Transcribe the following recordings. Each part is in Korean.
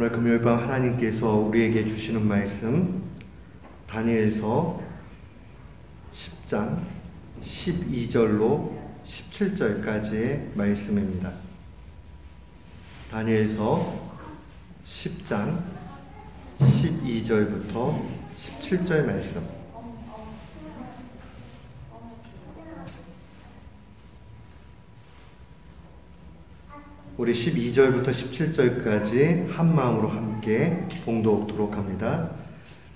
오늘 금요일밤 하나님께서 우리에게 주시는 말씀 다니엘서 10장 12절로 17절까지의 말씀입니다. 다니엘서 10장 12절부터 17절 말씀. 우리 12절부터 17절까지 한 마음으로 함께 봉독하도록 합니다.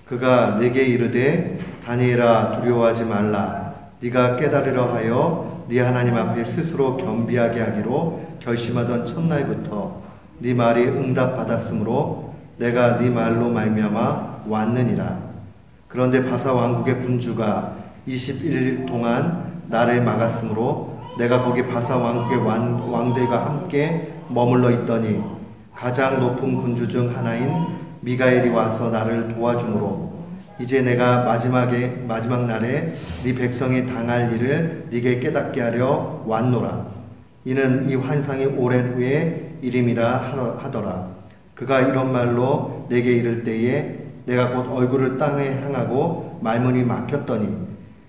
그가 내게 이르되 다니엘아 두려워하지 말라. 네가 깨달으려 하여 네 하나님 앞에 스스로 겸비하게 하기로 결심하던 첫날부터 네 말이 응답받았으므로 내가 네 말로 말미암아 왔느니라. 그런데 바사 왕국의 군주가 21일 동안 나를 막았으므로 내가 거기 바사 왕국의 왕들과 함께 머물러 있더니 가장 높은 군주 중 하나인 미가엘이 와서 나를 도와주므로 이제 내가 마지막 날에 네 백성이 당할 일을 네게 깨닫게 하려 왔노라. 이는 이 환상이 오랜 후에 이름이라 하더라. 그가 이런 말로 내게 이를 때에 내가 곧 얼굴을 땅에 향하고 말문이 막혔더니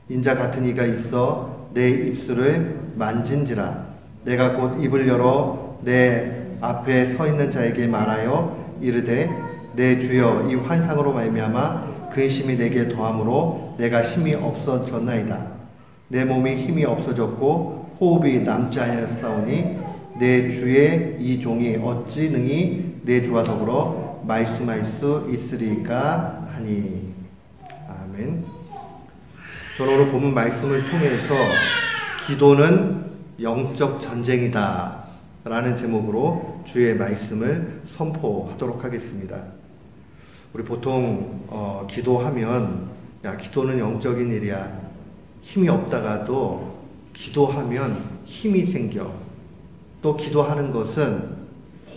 인자 같은 이가 있어 내 입술을 만진지라. 내가 곧 입을 열어 내 앞에 서 있는 자에게 말하여 이르되 내 주여 이 환상으로 말미암아 근심이 내게 더함으로 내가 힘이 없어졌나이다. 내 몸이 힘이 없어졌고 호흡이 남지 아니하였사오니 내 주의 이 종이 어찌 능히 내 주와 더불어 말씀할 수 있으리까 하니. 아멘. 저는 오늘 본문 말씀을 통해서 기도는 영적 전쟁이다 라는 제목으로 주의 말씀을 선포하도록 하겠습니다. 우리 보통 기도하면 야 기도는 영적인 일이야. 힘이 없다가도 기도하면 힘이 생겨. 또 기도하는 것은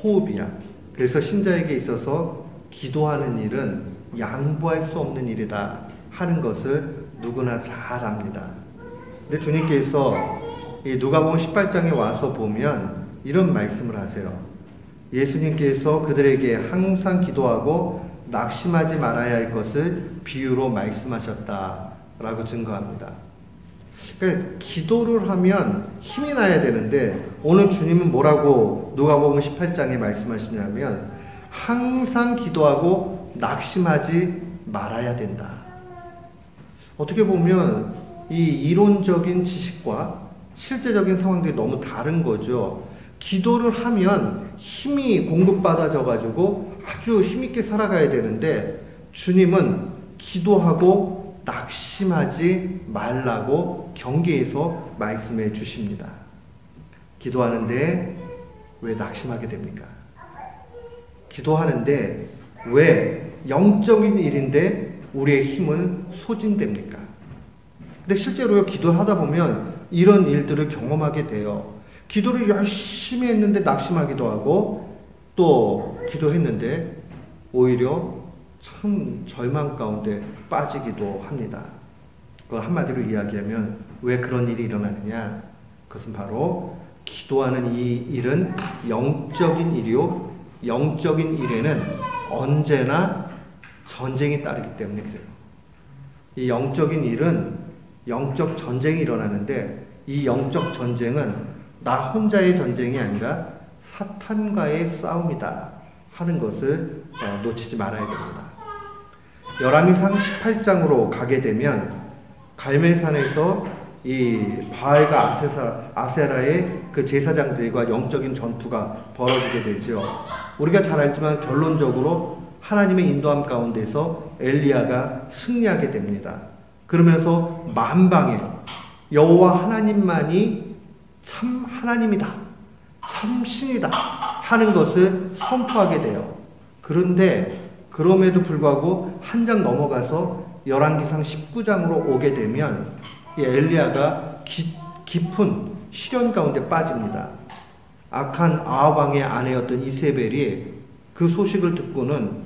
호흡이야. 그래서 신자에게 있어서 기도하는 일은 양보할 수 없는 일이다 하는 것을 누구나 잘 압니다. 근데 주님께서 이 누가복음 18장에 와서 보면 이런 말씀을 하세요. 예수님께서 그들에게 항상 기도하고 낙심하지 말아야 할 것을 비유로 말씀하셨다라고 증거합니다. 그러니까 기도를 하면 힘이 나야 되는데 오늘 주님은 뭐라고 누가복음 18장에 말씀하시냐면 항상 기도하고 낙심하지 말아야 된다. 어떻게 보면 이 이론적인 지식과 실제적인 상황들이 너무 다른 거죠. 기도를 하면 힘이 공급받아져 가지고 아주 힘있게 살아가야 되는데 주님은 기도하고 낙심하지 말라고 경계해서 말씀해 주십니다. 기도하는데 왜 낙심하게 됩니까? 기도하는데 왜 영적인 일인데 우리의 힘은 소진됩니까? 근데 실제로요, 기도하다 보면 이런 일들을 경험하게 돼요. 기도를 열심히 했는데 낙심하기도 하고 또 기도했는데 오히려 참 절망 가운데 빠지기도 합니다. 그걸 한마디로 이야기하면 왜 그런 일이 일어나느냐? 그것은 바로 기도하는 이 일은 영적인 일이요. 영적인 일에는 언제나 전쟁이 따르기 때문에 그래요. 이 영적인 일은 영적 전쟁이 일어나는데 이 영적 전쟁은 나 혼자의 전쟁이 아니라 사탄과의 싸움이다 하는 것을 놓치지 말아야 됩니다. 열왕기상 18장으로 가게 되면 갈멜산에서 이 바알과 아세라의 그 제사장들과 영적인 전투가 벌어지게 되죠. 우리가 잘 알지만 결론적으로 하나님의 인도함 가운데서 엘리야가 승리하게 됩니다. 그러면서 만방에 여호와 하나님만이 참 하나님이다, 참 신이다 하는 것을 선포하게 돼요. 그런데 그럼에도 불구하고 한 장 넘어가서 열왕기상 19장으로 오게 되면 이 엘리야가 깊은 시련 가운데 빠집니다. 악한 아합 왕의 아내였던 이세벨이 그 소식을 듣고는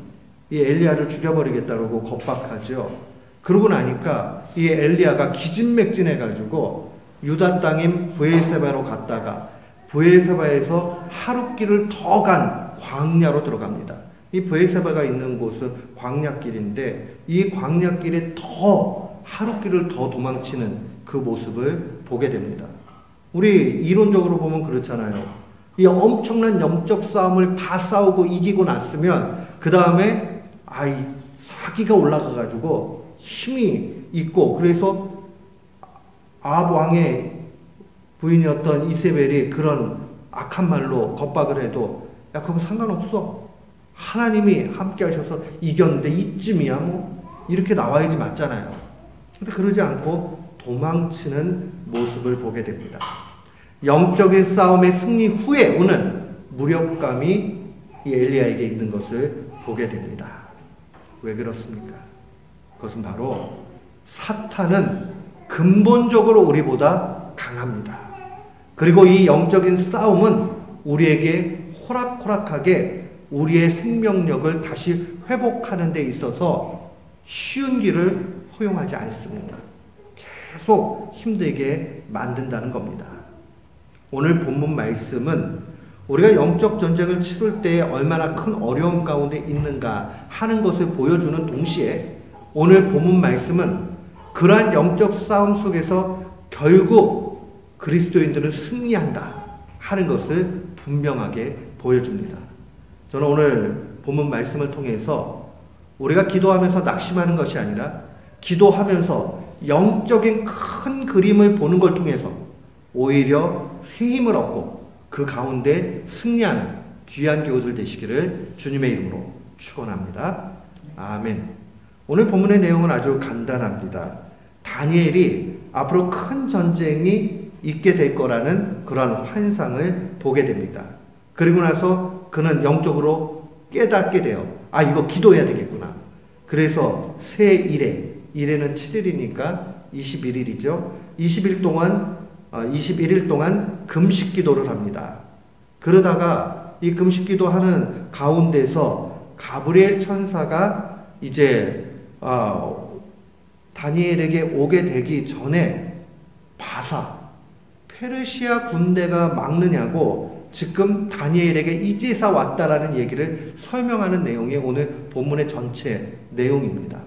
이 엘리야를 죽여버리겠다고 겁박하죠. 그러고 나니까 이 엘리야가 기진맥진해가지고 유다 땅인 브엘세바로 갔다가 브엘세바에서 하룻길을 더 간 광야로 들어갑니다. 이 브에세바가 있는 곳은 광야길인데 이 광야길에 더 하루길을 더 도망치는 그 모습을 보게 됩니다. 우리 이론적으로 보면 그렇잖아요. 이 엄청난 영적 싸움을 다 싸우고 이기고 났으면 그 다음에 이 사기가 올라가가지고 힘이 있고 그래서 아합 왕의 부인이었던 이세벨이 그런 악한 말로 겁박을 해도 야 그거 상관없어. 하나님이 함께 하셔서 이겼는데 이쯤이야 뭐 이렇게 나와야지 맞잖아요. 근데 그러지 않고 도망치는 모습을 보게 됩니다. 영적인 싸움의 승리 후에 오는 무력감이 이 엘리야에게 있는 것을 보게 됩니다. 왜 그렇습니까? 그것은 바로 사탄은 근본적으로 우리보다 강합니다. 그리고 이 영적인 싸움은 우리에게 호락호락하게 우리의 생명력을 다시 회복하는 데 있어서 쉬운 길을 허용하지 않습니다. 계속 힘들게 만든다는 겁니다. 오늘 본문 말씀은 우리가 영적 전쟁을 치를 때 얼마나 큰 어려움 가운데 있는가 하는 것을 보여주는 동시에 오늘 본문 말씀은 그러한 영적 싸움 속에서 결국 그리스도인들은 승리한다 하는 것을 분명하게 보여줍니다. 저는 오늘 본문 말씀을 통해서 우리가 기도하면서 낙심하는 것이 아니라 기도하면서 영적인 큰 그림을 보는 걸 통해서 오히려 새 힘을 얻고 그 가운데 승리하는 귀한 교우들 되시기를 주님의 이름으로 축원합니다. 아멘. 오늘 본문의 내용은 아주 간단합니다. 다니엘이 앞으로 큰 전쟁이 있게 될 거라는 그러한 환상을 보게 됩니다. 그리고 나서 그는 영적으로 깨닫게 돼요. 이거 기도해야 되겠구나. 그래서 새 일에는 7일이니까 21일이죠. 21일 동안 금식 기도를 합니다. 그러다가 이 금식 기도하는 가운데서 가브리엘 천사가 이제 다니엘에게 오게 되기 전에 페르시아 군대가 막느냐고 지금 다니엘에게 이제서 왔다라는 얘기를 설명하는 내용이 오늘 본문의 전체 내용입니다.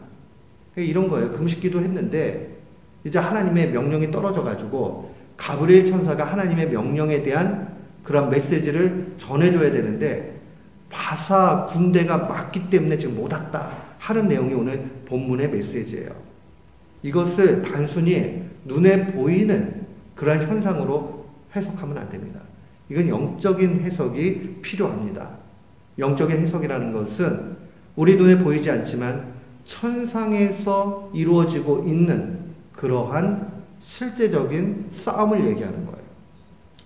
이런 거예요. 금식기도 했는데 이제 하나님의 명령이 떨어져가지고 가브리엘 천사가 하나님의 명령에 대한 그런 메시지를 전해줘야 되는데 바사 군대가 막기 때문에 지금 못 왔다 하는 내용이 오늘 본문의 메시지예요. 이것을 단순히 눈에 보이는 그런 현상으로 해석하면 안 됩니다. 이건 영적인 해석이 필요합니다. 영적인 해석이라는 것은 우리 눈에 보이지 않지만 천상에서 이루어지고 있는 그러한 실제적인 싸움을 얘기하는 거예요.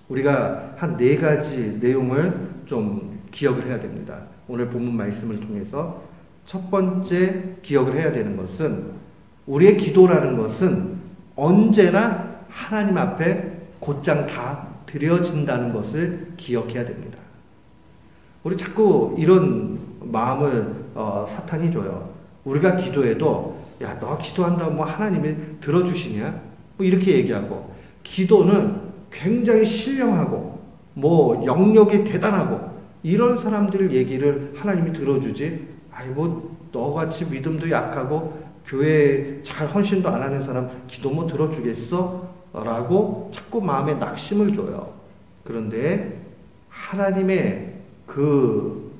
우리가 한 4가지 내용을 좀 기억을 해야 됩니다. 오늘 본문 말씀을 통해서 첫 번째 기억을 해야 되는 것은 우리의 기도라는 것은 언제나 하나님 앞에 곧장 다 드려진다는 것을 기억해야 됩니다. 우리 자꾸 이런 마음을 사탄이 줘요. 우리가 기도해도 야, 너 기도한다고 뭐 하나님이 들어주시냐? 뭐 이렇게 얘기하고 기도는 굉장히 신령하고 뭐 영역이 대단하고 이런 사람들 얘기를 하나님이 들어주지 뭐 너같이 믿음도 약하고 교회에 잘 헌신도 안 하는 사람 기도 뭐 들어주겠어? 라고 자꾸 마음에 낙심을 줘요. 그런데 하나님의 그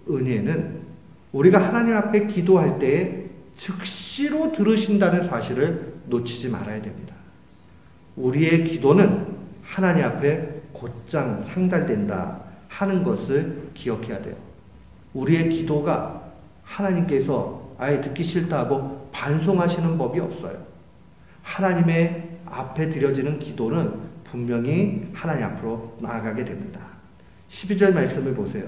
은혜는 우리가 하나님 앞에 기도할 때 즉시로 들으신다는 사실을 놓치지 말아야 됩니다. 우리의 기도는 하나님 앞에 곧장 상달된다 하는 것을 기억해야 돼요. 우리의 기도가 하나님께서 아예 듣기 싫다고 반송하시는 법이 없어요. 하나님의 앞에 드려지는 기도는 분명히 하나님 앞으로 나아가게 됩니다. 12절 말씀을 보세요.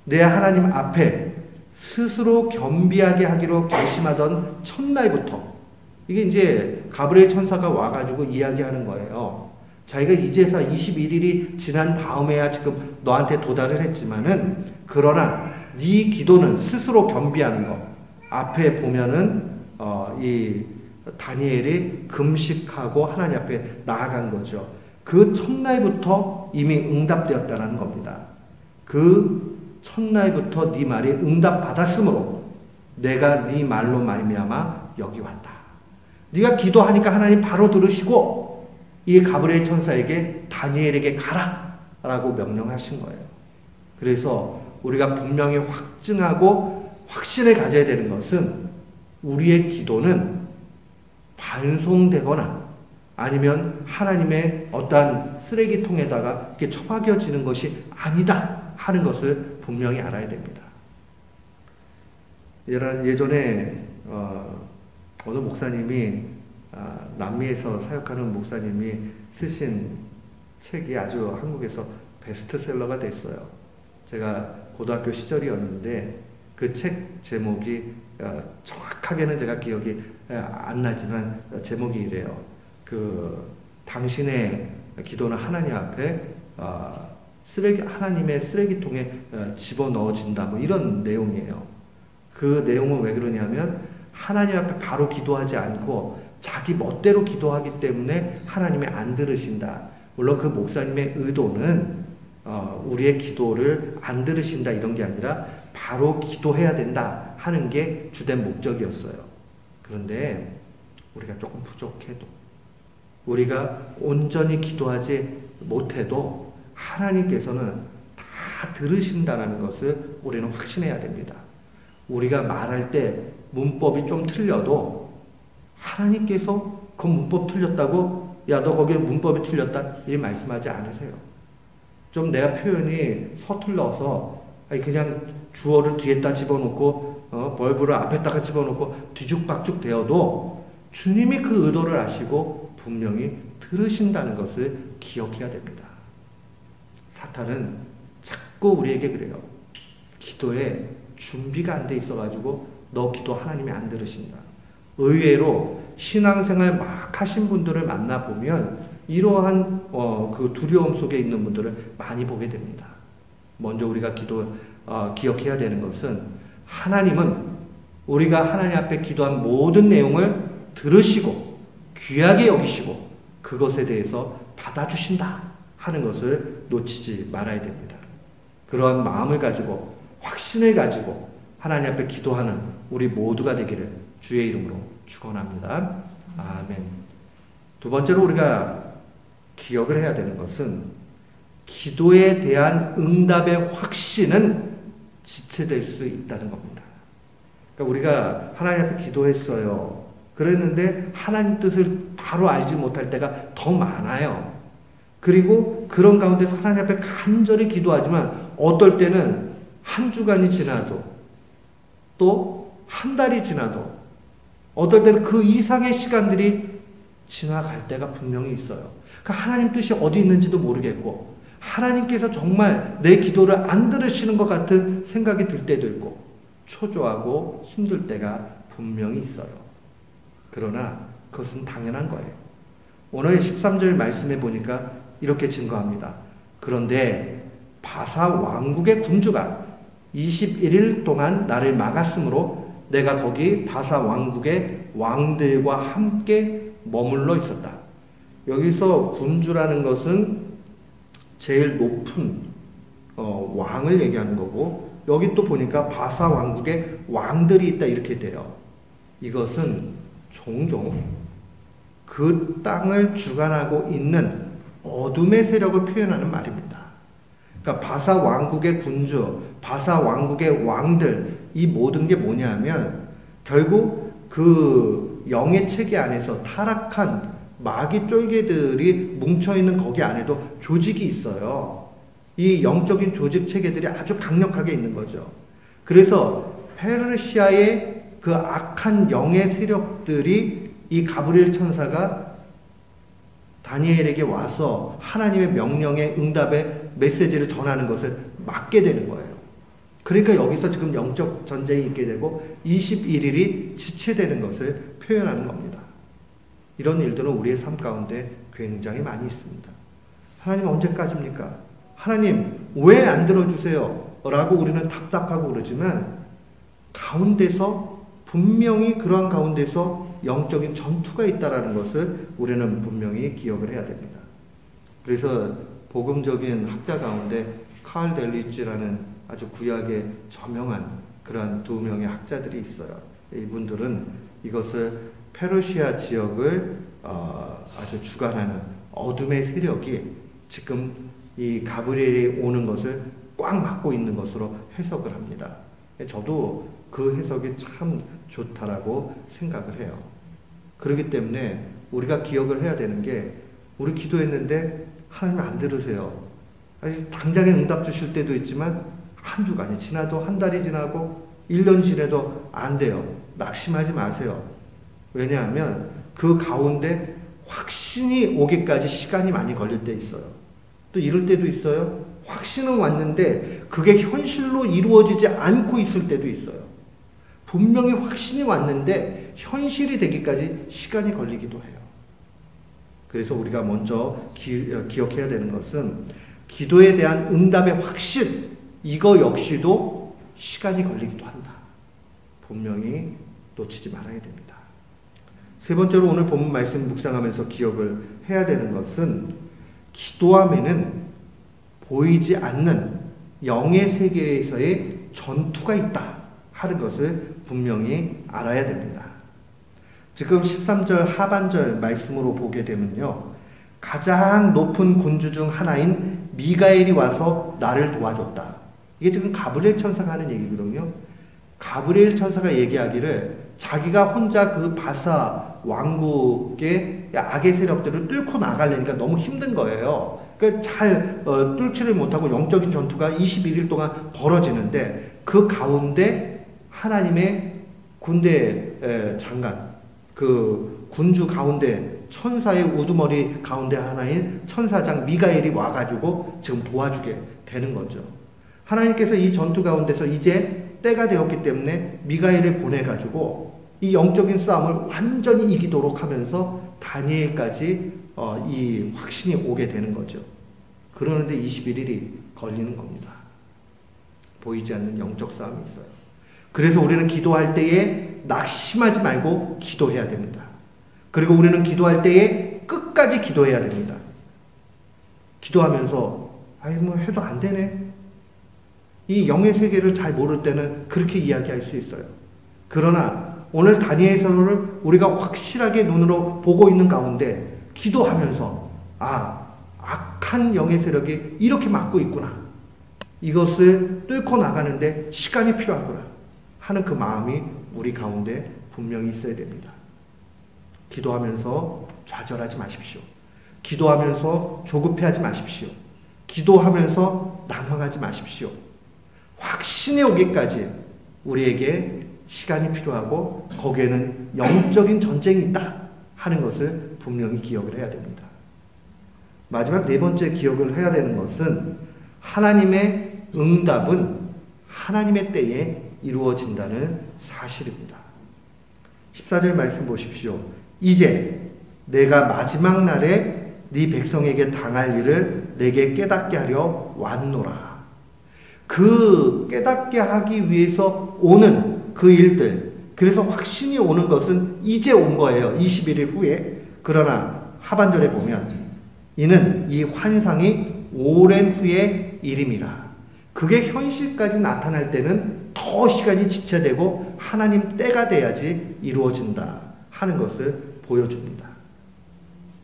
내 하나님 앞에 스스로 겸비하게 하기로 결심하던 첫날부터, 이게 이제 가브리엘 천사가 와가지고 이야기하는 거예요. 자기가 이제서 21일이 지난 다음에야 지금 너한테 도달을 했지만은 그러나 네 기도는 스스로 겸비하는 거. 앞에 보면은 이 다니엘이 금식하고 하나님 앞에 나아간 거죠. 그 첫날부터 이미 응답되었다는 겁니다. 그 첫날부터 네 말이 응답받았으므로 내가 네 말로 말미암아 여기 왔다. 네가 기도하니까 하나님 바로 들으시고 이 가브리엘 천사에게 다니엘에게 가라 라고 명령하신 거예요. 그래서 우리가 분명히 확증하고 확신을 가져야 되는 것은 우리의 기도는 반송되거나 아니면 하나님의 어떠한 쓰레기통에다가 이렇게 처박혀지는 것이 아니다 하는 것을 분명히 알아야 됩니다. 예전에 어느 목사님이 남미에서 사역하는 목사님이 쓰신 책이 아주 한국에서 베스트셀러가 됐어요. 제가 고등학교 시절이었는데 그 책 제목이 정확하게는 제가 기억이 안 나지만 제목이 이래요. 당신의 기도는 하나님 앞에 하나님의 쓰레기통에 집어넣어진다 뭐 이런 내용이에요. 그 내용은 왜 그러냐면 하나님 앞에 바로 기도하지 않고 자기 멋대로 기도하기 때문에 하나님이 안 들으신다. 물론 그 목사님의 의도는 우리의 기도를 안 들으신다 이런 게 아니라 바로 기도해야 된다 하는 게 주된 목적이었어요. 그런데 우리가 조금 부족해도 우리가 온전히 기도하지 못해도 하나님께서는 다 들으신다는 것을 우리는 확신해야 됩니다. 우리가 말할 때 문법이 좀 틀려도 하나님께서 그 문법 틀렸다고 야 너 거기 문법이 틀렸다 이 말씀하지 않으세요. 좀 내가 표현이 서툴러서 그냥 주어를 뒤에다 집어넣고 벌브를 앞에다가 집어넣고 뒤죽박죽 되어도 주님이 그 의도를 아시고 분명히 들으신다는 것을 기억해야 됩니다. 사탄은 자꾸 우리에게 그래요. 기도에 준비가 안 돼 있어가지고 너 기도 하나님이 안 들으신다. 의외로 신앙생활 막 하신 분들을 만나보면 이러한 그 두려움 속에 있는 분들을 많이 보게 됩니다. 먼저 우리가 기억해야 되는 것은 하나님은 우리가 하나님 앞에 기도한 모든 내용을 들으시고 귀하게 여기시고 그것에 대해서 받아주신다 하는 것을 놓치지 말아야 됩니다. 그러한 마음을 가지고 확신을 가지고 하나님 앞에 기도하는 우리 모두가 되기를 주의 이름으로 축원합니다. 아멘. 두 번째로 우리가 기억을 해야 되는 것은 기도에 대한 응답의 확신은 지체될 수 있다는 겁니다. 그러니까 우리가 하나님 앞에 기도했어요. 그랬는데 하나님 뜻을 바로 알지 못할 때가 더 많아요. 그리고 그런 가운데서 하나님 앞에 간절히 기도하지만 어떨 때는 한 주간이 지나도 또 한 달이 지나도 어떨 때는 그 이상의 시간들이 지나갈 때가 분명히 있어요. 그러니까 하나님 뜻이 어디 있는지도 모르겠고 하나님께서 정말 내 기도를 안 들으시는 것 같은 생각이 들 때도 있고 초조하고 힘들 때가 분명히 있어요. 그러나 그것은 당연한 거예요. 오늘 13절 말씀에 보니까 이렇게 증거합니다. 그런데 바사 왕국의 군주가 21일 동안 나를 막았으므로 내가 거기 바사 왕국의 왕들과 함께 머물러 있었다. 여기서 군주라는 것은 제일 높은 왕을 얘기하는 거고 여기 또 보니까 바사 왕국의 왕들이 있다 이렇게 돼요. 이것은 종종 그 땅을 주관하고 있는 어둠의 세력을 표현하는 말입니다. 그러니까 바사 왕국의 군주, 바사 왕국의 왕들 이 모든 게 뭐냐면 결국 그 영의 체계 안에서 타락한 마귀 쫄개들이 뭉쳐있는 거기 안에도 조직이 있어요. 이 영적인 조직 체계들이 아주 강력하게 있는 거죠. 그래서 페르시아의 그 악한 영의 세력들이 이 가브리엘 천사가 다니엘에게 와서 하나님의 명령의 응답의 메시지를 전하는 것을 막게 되는 거예요. 그러니까 여기서 지금 영적 전쟁이 있게 되고 21일이 지체되는 것을 표현하는 겁니다. 이런 일들은 우리의 삶 가운데 굉장히 많이 있습니다. 하나님 언제까지입니까? 하나님 왜 안 들어주세요? 라고 우리는 답답하고 그러지만 가운데서 분명히 그러한 가운데서 영적인 전투가 있다는 것을 우리는 분명히 기억을 해야 됩니다. 그래서 복음적인 학자 가운데 칼 델리지라는 아주 구약에 저명한 그러한 두 명의 학자들이 있어요. 이분들은 이것을 페르시아 지역을 아주 주관하는 어둠의 세력이 지금 이 가브리엘이 오는 것을 꽉 막고 있는 것으로 해석을 합니다. 저도 그 해석이 참 좋다라고 생각을 해요. 그렇기 때문에 우리가 기억을 해야 되는 게, 우리 기도했는데 하나님 안 들으세요. 아니, 당장에 응답 주실 때도 있지만 한 주간이 지나도, 한 달이 지나고 1년 지나도 안 돼요. 낙심하지 마세요. 왜냐하면 그 가운데 확신이 오기까지 시간이 많이 걸릴 때 있어요. 또 이럴 때도 있어요. 확신은 왔는데 그게 현실로 이루어지지 않고 있을 때도 있어요. 분명히 확신이 왔는데 현실이 되기까지 시간이 걸리기도 해요. 그래서 우리가 먼저 기억해야 되는 것은 기도에 대한 응답의 확신, 이거 역시도 시간이 걸리기도 한다. 분명히 놓치지 말아야 됩니다. 세 번째로 오늘 본문 말씀 묵상하면서 기억을 해야 되는 것은, 기도함에는 보이지 않는 영의 세계에서의 전투가 있다 하는 것을 분명히 알아야 됩니다. 지금 13절 하반절 말씀으로 보게 되면요, 가장 높은 군주 중 하나인 미가엘이 와서 나를 도와줬다. 이게 지금 가브리엘 천사가 하는 얘기거든요. 가브리엘 천사가 얘기하기를 자기가 혼자 그 바사 왕국의 악의 세력들을 뚫고 나가려니까 너무 힘든 거예요. 그러니까 잘 뚫지를 못하고 영적인 전투가 21일 동안 벌어지는데, 그 가운데 하나님의 군대 장관, 그 군주 가운데 천사의 우두머리 가운데 하나인 천사장 미가엘이 와가지고 지금 도와주게 되는 거죠. 하나님께서 이 전투 가운데서 이제 때가 되었기 때문에 미가엘을 보내가지고 이 영적인 싸움을 완전히 이기도록 하면서 다니엘까지 이 확신이 오게 되는 거죠. 그러는데 21일이 걸리는 겁니다. 보이지 않는 영적 싸움이 있어요. 그래서 우리는 기도할 때에 낙심하지 말고 기도해야 됩니다. 그리고 우리는 기도할 때에 끝까지 기도해야 됩니다. 기도하면서 아이 뭐 해도 안 되네. 이 영의 세계를 잘 모를 때는 그렇게 이야기할 수 있어요. 그러나 오늘 다니엘서를 우리가 확실하게 눈으로 보고 있는 가운데 기도하면서, 악한 영의 세력이 이렇게 막고 있구나. 이것을 뚫고 나가는데 시간이 필요하구나 하는 그 마음이 우리 가운데 분명히 있어야 됩니다. 기도하면서 좌절하지 마십시오. 기도하면서 조급해하지 마십시오. 기도하면서 낭망하지 마십시오. 확신이 오기까지 우리에게 시간이 필요하고 거기에는 영적인 전쟁이 있다 하는 것을 분명히 기억을 해야 됩니다. 마지막 네 번째 기억을 해야 되는 것은, 하나님의 응답은 하나님의 때에 이루어진다는 사실입니다. 14절 말씀 보십시오. 이제 내가 마지막 날에 네 백성에게 당할 일을 내게 깨닫게 하려 왔노라. 그 깨닫게 하기 위해서 오는 그 일들, 그래서 확신이 오는 것은 이제 온 거예요. 21일 후에. 그러나 하반절에 보면 이는 이 환상이 오랜 후의 일임이라. 그게 현실까지 나타날 때는 더 시간이 지체되고 하나님 때가 돼야지 이루어진다 하는 것을 보여줍니다.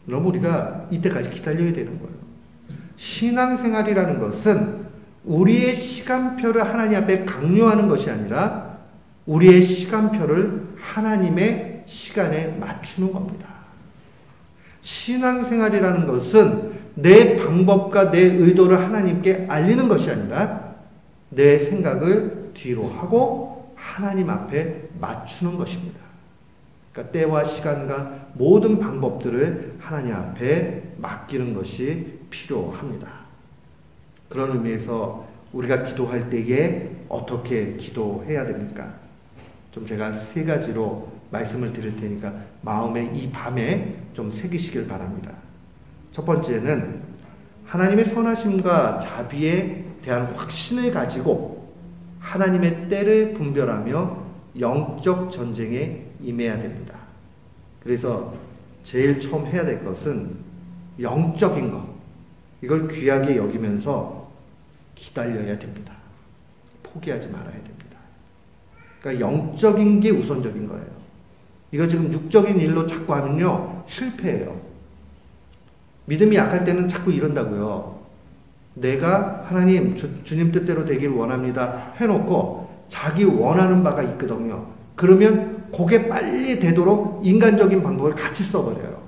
그럼 우리가 이때까지 기다려야 되는 거예요. 신앙생활이라는 것은 우리의 시간표를 하나님 앞에 강요하는 것이 아니라 우리의 시간표를 하나님의 시간에 맞추는 겁니다. 신앙생활이라는 것은 내 방법과 내 의도를 하나님께 알리는 것이 아니라 내 생각을 뒤로 하고 하나님 앞에 맞추는 것입니다. 그러니까 때와 시간과 모든 방법들을 하나님 앞에 맡기는 것이 필요합니다. 그런 의미에서 우리가 기도할 때에 어떻게 기도해야 됩니까? 좀 제가 세 가지로 말씀을 드릴 테니까 마음에 이 밤에 좀 새기시길 바랍니다. 첫 번째는 하나님의 선하심과 자비에 대한 확신을 가지고 하나님의 때를 분별하며 영적 전쟁에 임해야 됩니다. 그래서 제일 처음 해야 될 것은 영적인 것, 이걸 귀하게 여기면서 기다려야 됩니다. 포기하지 말아야 됩니다. 그러니까 영적인 게 우선적인 거예요. 이거 지금 육적인 일로 자꾸 하면요, 실패해요. 믿음이 약할 때는 자꾸 이런다고요. 내가 하나님, 주님 뜻대로 되길 원합니다 해놓고 자기 원하는 바가 있거든요. 그러면 그게 빨리 되도록 인간적인 방법을 같이 써버려요.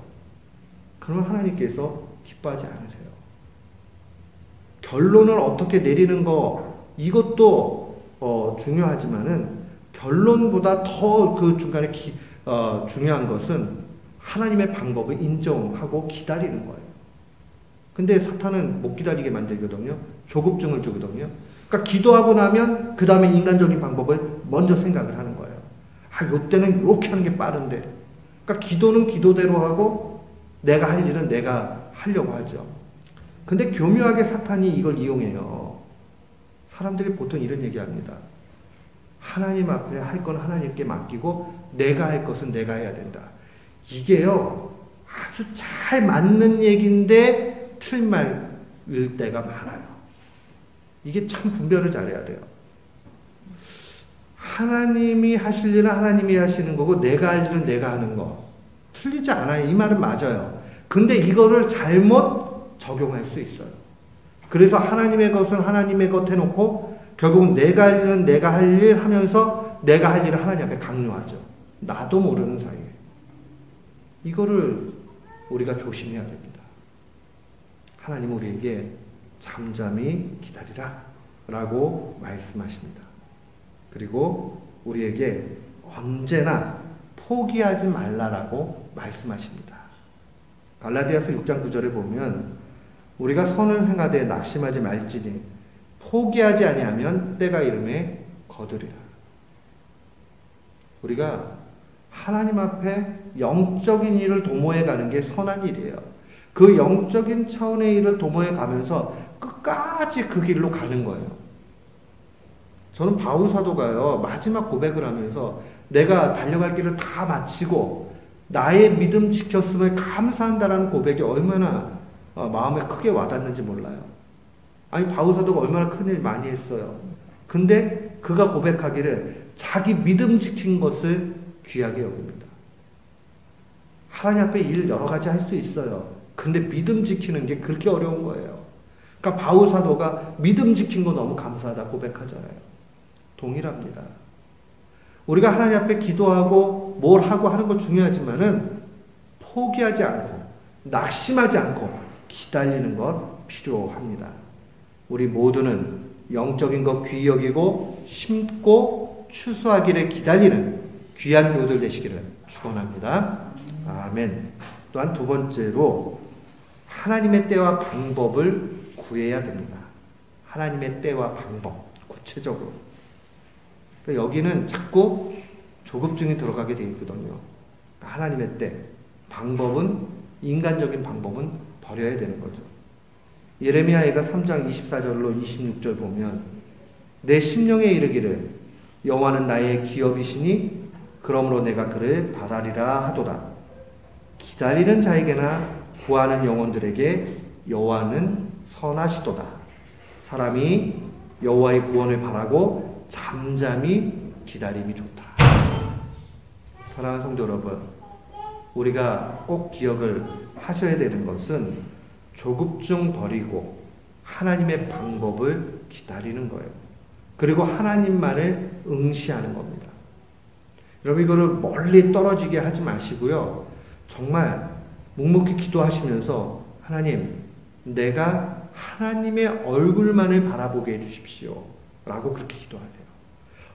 그러면 하나님께서 기뻐하지 않으세요. 결론을 어떻게 내리는 거, 이것도 중요하지만은 결론보다 더 그 중간에 중요한 것은 하나님의 방법을 인정하고 기다리는 거예요. 근데 사탄은 못 기다리게 만들거든요. 조급증을 주거든요. 그러니까 기도하고 나면 그 다음에 인간적인 방법을 먼저 생각을 하는 거예요. 이때는 이렇게 하는 게 빠른데. 그러니까 기도는 기도대로 하고 내가 할 일은 내가 하려고 하죠. 근데 교묘하게 사탄이 이걸 이용해요. 사람들이 보통 이런 얘기합니다. 하나님 앞에 할 건 하나님께 맡기고 내가 할 것은 내가 해야 된다. 이게요, 아주 잘 맞는 얘기인데 틀말일 때가 많아요. 이게 참 분별을 잘해야 돼요. 하나님이 하실 일은 하나님이 하시는 거고 내가 할 일은 내가 하는 거. 틀리지 않아요. 이 말은 맞아요. 근데 이거를 잘못 적용할 수 있어요. 그래서 하나님의 것은 하나님의 것 해놓고 결국은 내가 할 일은 내가 할 일 하면서 내가 할 일을 하나님 앞에 강요하죠. 나도 모르는 사이에. 이거를 우리가 조심해야 됩니다. 하나님 우리에게 잠잠히 기다리라 라고 말씀하십니다. 그리고 우리에게 언제나 포기하지 말라라고 말씀하십니다. 갈라디아서 6장 9절에 보면 우리가 선을 행하되 낙심하지 말지니 포기하지 아니하면 때가 이름에 거두리라. 우리가 하나님 앞에 영적인 일을 도모해 가는 게 선한 일이에요. 그 영적인 차원의 일을 도모해 가면서 끝까지 그 길로 가는 거예요. 저는 바울 사도가요, 마지막 고백을 하면서 내가 달려갈 길을 다 마치고 나의 믿음 지켰음을 감사한다라는 고백이 얼마나 마음에 크게 와닿는지 몰라요. 아니, 바울 사도가 얼마나 큰일 많이 했어요. 근데 그가 고백하기를 자기 믿음 지킨 것을 귀하게 여깁니다. 하나님 앞에 일 여러 가지 할 수 있어요. 근데 믿음 지키는 게 그렇게 어려운 거예요. 그러니까 바울 사도가 믿음 지킨 거 너무 감사하다 고백하잖아요. 동일합니다. 우리가 하나님 앞에 기도하고 뭘 하고 하는 거 중요하지만은 포기하지 않고 낙심하지 않고 기다리는 것 필요합니다. 우리 모두는 영적인 것 귀히 여기고 심고 추수하기를 기다리는 귀한 교들 되시기를 축원합니다. 아멘. 또한 두 번째로 하나님의 때와 방법을 구해야 됩니다. 하나님의 때와 방법, 구체적으로. 그러니까 여기는 자꾸 조급증이 들어가게 되어 있거든요. 하나님의 때, 방법은, 인간적인 방법은 버려야 되는 거죠. 예레미야가 3장 24절로 26절 보면 내 심령에 이르기를 여호와는 나의 기업이시니 그러므로 내가 그를 바라리라 하도다. 기다리는 자에게나 구하는 영혼들에게 여호와는 선하시도다. 사람이 여호와의 구원을 바라고 잠잠히 기다림이 좋다. 사랑하는 성도 여러분, 우리가 꼭 기억을 하셔야 되는 것은 조급증 버리고 하나님의 방법을 기다리는 거예요. 그리고 하나님만을 응시하는 겁니다. 여러분, 이거를 멀리 떨어지게 하지 마시고요. 정말 묵묵히 기도하시면서 하나님, 내가 하나님의 얼굴만을 바라보게 해주십시오 라고 그렇게 기도하세요.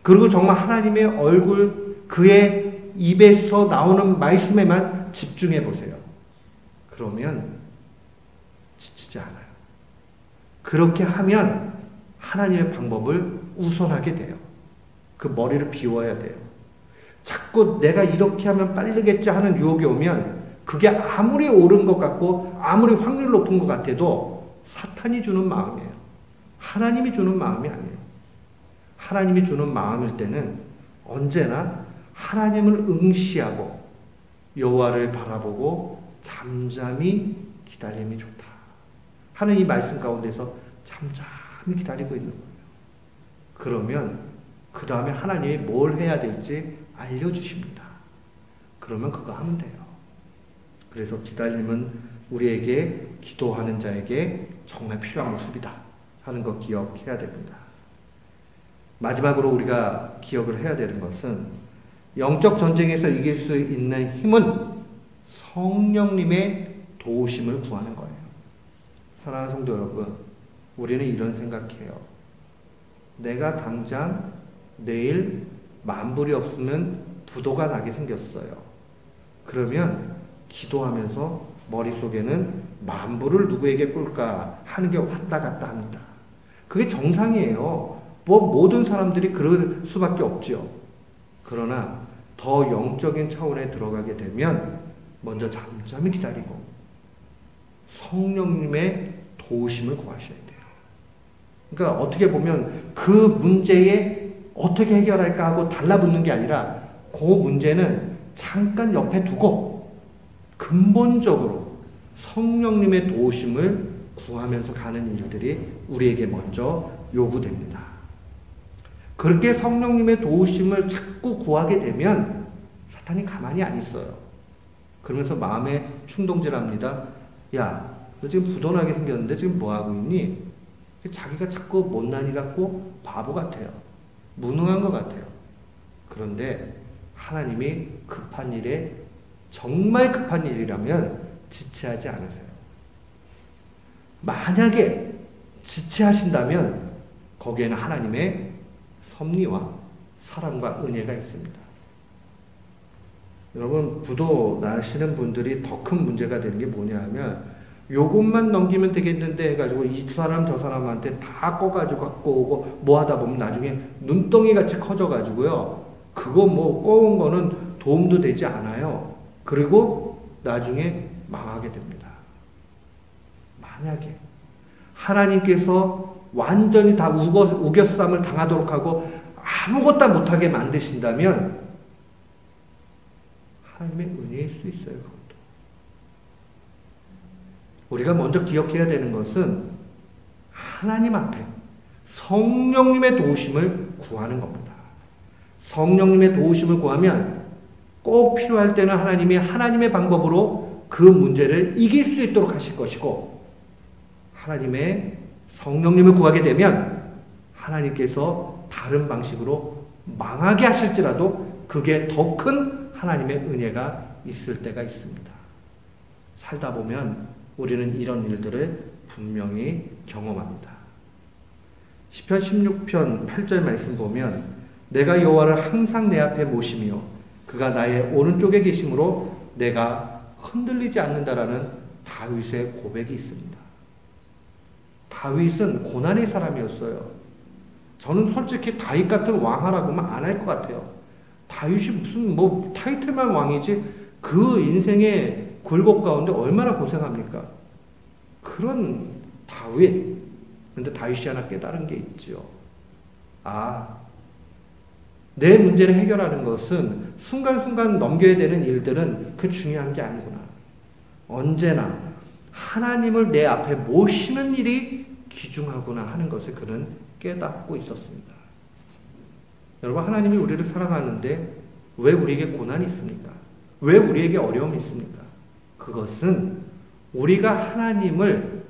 그리고 정말 하나님의 얼굴, 그의 입에서 나오는 말씀에만 집중해 보세요. 그러면 지치지 않아요. 그렇게 하면 하나님의 방법을 우선하게 돼요. 그 머리를 비워야 돼요. 자꾸 내가 이렇게 하면 빠르겠지 하는 유혹이 오면 그게 아무리 옳은 것 같고 아무리 확률 높은 것 같아도 사탄이 주는 마음이에요. 하나님이 주는 마음이 아니에요. 하나님이 주는 마음일 때는 언제나 하나님을 응시하고 여호와를 바라보고 잠잠히 기다림이 좋다 하는 이 말씀 가운데서 잠잠히 기다리고 있는 거예요. 그러면 그 다음에 하나님이 뭘 해야 될지 알려주십니다. 그러면 그거 하면 돼요. 그래서 기다림은 우리에게 기도하는 자에게 정말 필요한 모습이다 하는 거 기억해야 됩니다. 마지막으로 우리가 기억을 해야 되는 것은 영적 전쟁에서 이길 수 있는 힘은 성령님의 도우심을 구하는 거예요. 사랑하는 성도 여러분, 우리는 이런 생각해요. 내가 당장 내일 만불이 없으면 부도가 나게 생겼어요. 그러면 기도하면서 머릿속에는 만불을 누구에게 꿀까 하는 게 왔다 갔다 합니다. 그게 정상이에요. 모든 사람들이 그럴 수밖에 없죠. 그러나 더 영적인 차원에 들어가게 되면 먼저 잠잠히 기다리고 성령님의 도우심을 구하셔야 돼요. 그러니까 어떻게 보면 그 문제에 어떻게 해결할까 하고 달라붙는 게 아니라 그 문제는 잠깐 옆에 두고 근본적으로 성령님의 도우심을 구하면서 가는 일들이 우리에게 먼저 요구됩니다. 그렇게 성령님의 도우심을 자꾸 구하게 되면 사탄이 가만히 안 있어요. 그러면서 마음에 충동질합니다. 야, 너 지금 부도나게 생겼는데 지금 뭐하고 있니? 자기가 자꾸 못난이 같고 바보 같아요. 무능한 것 같아요. 그런데 하나님이 급한 일에 정말 급한 일이라면 지체하지 않으세요. 만약에 지체하신다면 거기에는 하나님의 섭리와 사랑과 은혜가 있습니다. 여러분, 부도 나시는 분들이 더 큰 문제가 되는 게 뭐냐 하면 요것만 넘기면 되겠는데 해가지고 이 사람 저 사람한테 다 꺼가지고 갖고 오고 뭐 하다 보면 나중에 눈덩이 같이 커져가지고요. 그거 뭐 꺼온 거는 도움도 되지 않아요. 그리고 나중에 망하게 됩니다. 만약에 하나님께서 완전히 다 우겨쌈을 당하도록 하고 아무것도 못하게 만드신다면 하나님의 은혜일 수 있어요. 그것도. 우리가 먼저 기억해야 되는 것은 하나님 앞에 성령님의 도우심을 구하는 겁니다. 성령님의 도우심을 구하면 꼭 필요할 때는 하나님이 하나님의 방법으로 그 문제를 이길 수 있도록 하실 것이고, 하나님의 성령님을 구하게 되면 하나님께서 다른 방식으로 망하게 하실지라도 그게 더 큰 하나님의 은혜가 있을 때가 있습니다. 살다 보면 우리는 이런 일들을 분명히 경험합니다. 시편 16편 8절 말씀 보면 내가 여호와를 항상 내 앞에 모시며 그가 나의 오른쪽에 계심으로 내가 흔들리지 않는다라는 다윗의 고백이 있습니다. 다윗은 고난의 사람이었어요. 저는 솔직히 다윗 같은 왕하라고 하면 안 할 것 같아요. 다윗이 무슨 뭐 타이틀만 왕이지 그 인생의 굴곡 가운데 얼마나 고생합니까? 그런 다윗. 근데 다윗이 하나 깨달은 게 있죠. 내 문제를 해결하는 것은 순간순간 넘겨야 되는 일들은 그 중요한 게 아니구나. 언제나 하나님을 내 앞에 모시는 일이 귀중하구나 하는 것을 그는 깨닫고 있었습니다. 여러분, 하나님이 우리를 사랑하는데 왜 우리에게 고난이 있습니까? 왜 우리에게 어려움이 있습니까? 그것은 우리가 하나님을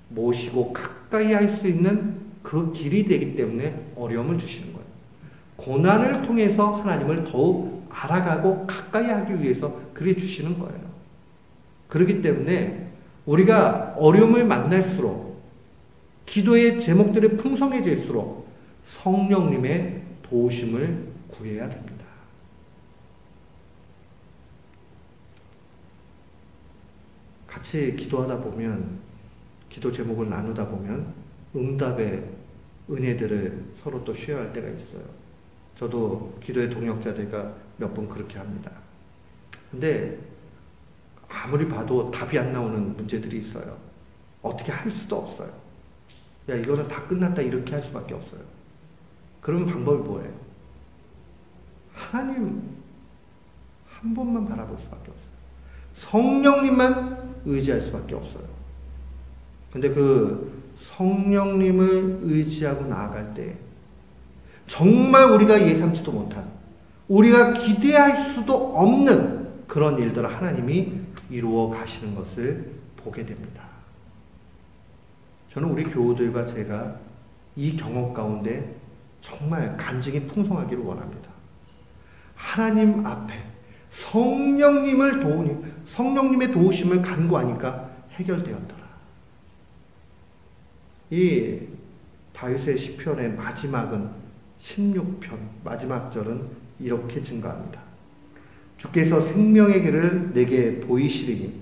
모시고 가까이 할 수 있는 그 길이 되기 때문에 어려움을 주시는 거예요. 고난을 통해서 하나님을 더욱 알아가고 가까이 하기 위해서 그래 주시는 거예요. 그렇기 때문에 우리가 어려움을 만날수록 기도의 제목들이 풍성해질수록 성령님의 도우심을 구해야 됩니다. 같이 기도하다 보면, 기도 제목을 나누다 보면 응답의 은혜들을 서로 또 쉐어할 때가 있어요. 저도 기도의 동역자들과 몇 번 그렇게 합니다. 근데 아무리 봐도 답이 안 나오는 문제들이 있어요. 어떻게 할 수도 없어요. 야, 이거는 다 끝났다 이렇게 할 수밖에 없어요. 그러면 방법이 뭐예요? 하나님 한 분만 바라볼 수밖에 없어요. 성령님만 의지할 수밖에 없어요. 근데 그 성령님을 의지하고 나아갈 때 정말 우리가 예상치도 못한, 우리가 기대할 수도 없는 그런 일들을 하나님이 이루어 가시는 것을 보게 됩니다. 저는 우리 교우들과 제가 이 경험 가운데 정말 간증이 풍성하기를 원합니다. 하나님 앞에 성령님의 도우심을 간구하니까 해결되었더라. 이 다윗의 시편의 마지막은 16편 마지막 절은 이렇게 증가합니다. 주께서 생명의 길을 내게 보이시리니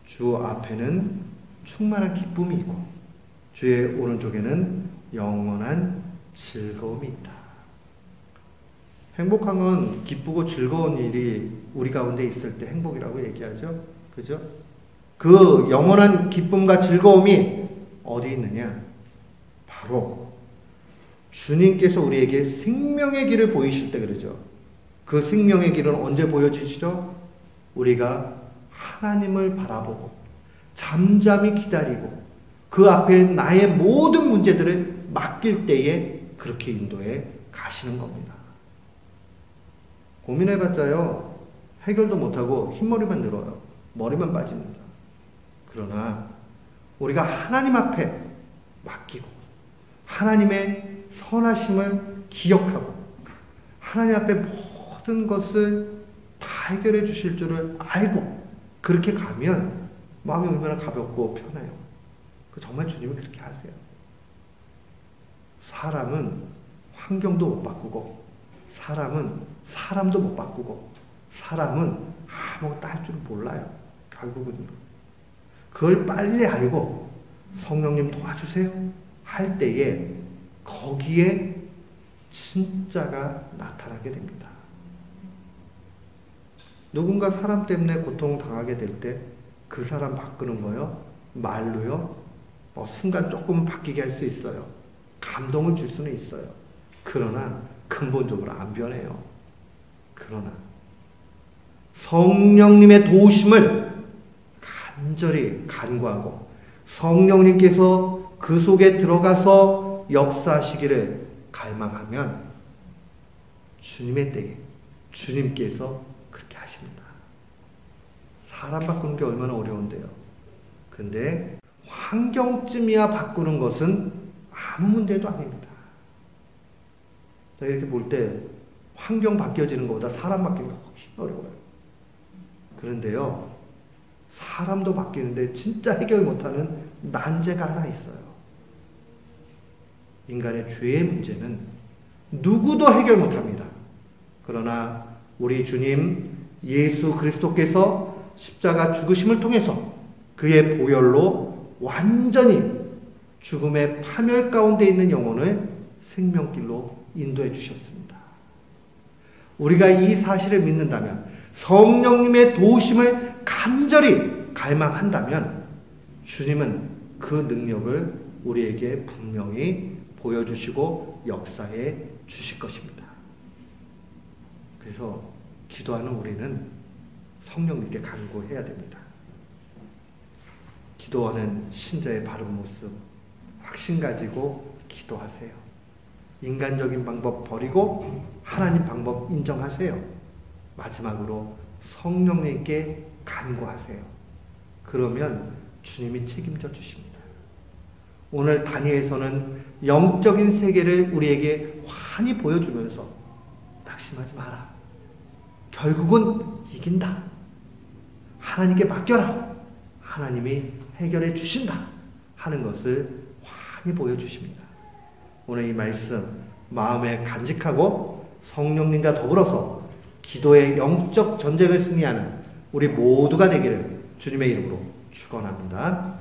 주 앞에는 충만한 기쁨이 있고 주의 오른쪽에는 영원한 즐거움이 있다. 행복한 건 기쁘고 즐거운 일이 우리 가운데 있을 때 행복이라고 얘기하죠. 그죠? 그 영원한 기쁨과 즐거움이 어디 있느냐? 바로 주님께서 우리에게 생명의 길을 보이실 때 그러죠. 그 생명의 길은 언제 보여주시죠? 우리가 하나님을 바라보고 잠잠히 기다리고 그 앞에 나의 모든 문제들을 맡길 때에 그렇게 인도해 가시는 겁니다. 고민해봤자요, 해결도 못하고 흰머리만 늘어요. 머리만 빠집니다. 그러나 우리가 하나님 앞에 맡기고 하나님의 선하심을 기억하고 하나님 앞에 모든 것을 다 해결해 주실 줄을 알고 그렇게 가면 마음이 얼마나 가볍고 편해요. 정말 주님은 그렇게 하세요. 사람은 환경도 못 바꾸고 사람은 사람도 못 바꾸고 사람은 아무것도 할 줄 몰라요. 결국은요. 그걸 빨리 알고 성령님 도와주세요 할 때에 거기에 진짜가 나타나게 됩니다. 누군가 사람 때문에 고통당하게 될 때 그 사람 바꾸는 거요, 말로요, 순간 조금 바뀌게 할 수 있어요. 감동을 줄 수는 있어요. 그러나 근본적으로 안 변해요. 그러나 성령님의 도우심을 간절히 간구하고 성령님께서 그 속에 들어가서 역사하시기를 갈망하면 주님의 때에 주님께서 그렇게 하십니다. 사람 바꾸는 게 얼마나 어려운데요. 근데 환경쯤이야 바꾸는 것은 아무 문제도 아닙니다. 제가 이렇게 볼 때 환경 바뀌어지는 것보다 사람 바뀌는 게 훨씬 어려워요. 그런데요, 사람도 바뀌는데 진짜 해결 못하는 난제가 하나 있어요. 인간의 죄의 문제는 누구도 해결 못합니다. 그러나 우리 주님 예수 그리스도께서 십자가 죽으심을 통해서 그의 보혈로 완전히 죽음의 파멸 가운데 있는 영혼을 생명길로 인도해 주셨습니다. 우리가 이 사실을 믿는다면, 성령님의 도우심을 간절히 갈망한다면 주님은 그 능력을 우리에게 분명히 보여주시고 역사해 주실 것입니다. 그래서 기도하는 우리는 성령님께 간구해야 됩니다. 기도하는 신자의 바른 모습, 확신 가지고 기도하세요. 인간적인 방법 버리고 하나님 방법 인정하세요. 마지막으로 성령님께 간구하세요. 그러면 주님이 책임져 주십니다. 오늘 다니엘서는 영적인 세계를 우리에게 환히 보여주면서 낙심하지 마라. 결국은 이긴다. 하나님께 맡겨라. 하나님이 해결해 주신다 하는 것을 환히 보여주십니다. 오늘 이 말씀 마음에 간직하고 성령님과 더불어서 기도의 영적 전쟁을 승리하는 우리 모두가 되기를 주님의 이름으로 축원합니다.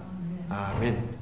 아멘.